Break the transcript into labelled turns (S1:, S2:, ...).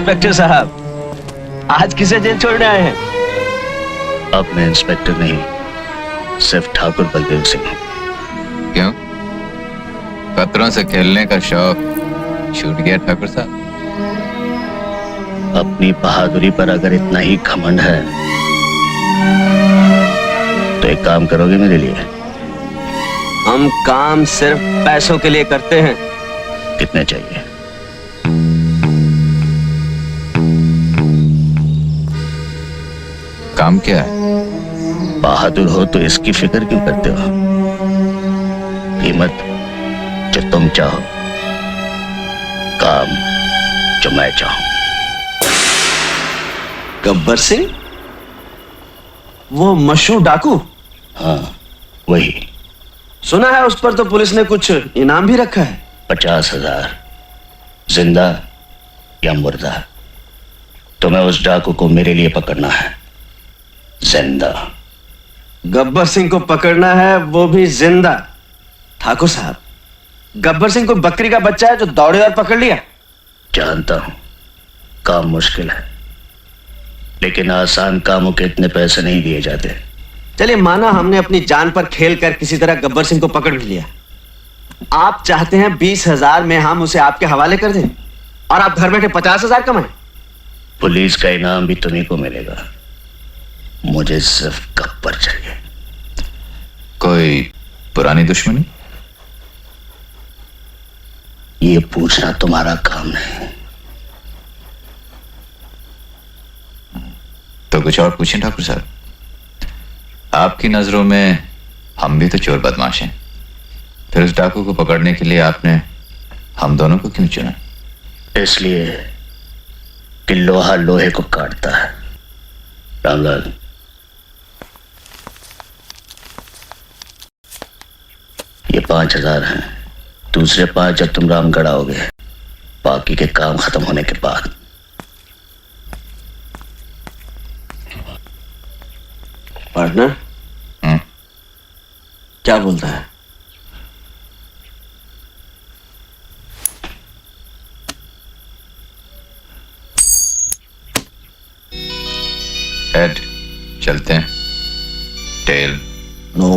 S1: Inspector साहब, आज किसे जेल छोड़ने आए हैं?
S2: अब मैं इंस्पेक्टर नहीं, सिर्फ ठाकुर बलदेव सिंह हूँ।
S3: क्यों? खतरों से खेलने का शौक छूट गया ठाकुर साहब?
S2: अपनी बहादुरी पर अगर इतना ही घमंड है तो एक काम करोगे मेरे लिए?
S1: हम काम सिर्फ पैसों के लिए करते हैं।
S2: कितने चाहिए?
S3: काम क्या है?
S2: बहादुर हो तो इसकी फिक्र क्यों करते हो? कीमत जो तुम चाहो, काम जो मैं चाहूं।
S1: गब्बर सिंह, वो मशहूर डाकू?
S2: हाँ, वही।
S1: सुना है उस पर तो पुलिस ने कुछ इनाम भी रखा है।
S2: 50,000, जिंदा या मुर्दा। तुम्हें उस डाकू को मेरे लिए पकड़ना है, जिंदा।
S1: गब्बर सिंह को पकड़ना है, वो भी जिंदा। ठाकुर साहब, गब्बर सिंह को बकरी का बच्चा है जो दौड़े और पकड़ लिया।
S2: जानता हूं काम मुश्किल है, लेकिन आसान कामों के इतने पैसे नहीं दिए जाते।
S1: चलिए, माना हमने अपनी जान पर खेल कर किसी तरह गब्बर सिंह को पकड़ भी लिया। आप चाहते हैं 20,000 में हम उसे आपके हवाले कर दें और आप घर बैठे 50,000 कमाएं?
S2: पुलिस का इनाम भी तुम्हीं को मिलेगा, मुझे सिर्फ गब्बर चाहिए।
S3: कोई पुरानी दुश्मनी?
S2: ये पूछना तुम्हारा काम नहीं।
S3: तो कुछ और पूछें ठाकुर साहब। आपकी नजरों में हम भी तो चोर बदमाश हैं, फिर उस डाकू को पकड़ने के लिए आपने हम दोनों को क्यों चुना?
S2: इसलिए कि लोहा लोहे को काटता है। रामलाल, ये 5,000 हैं, दूसरे 5 जब तुम रामगढ़ आओगे, बाकी के काम खत्म होने के बाद।
S1: पार्टनर, क्या बोलता है?
S3: हेड चलते हैं, टेल
S1: नो।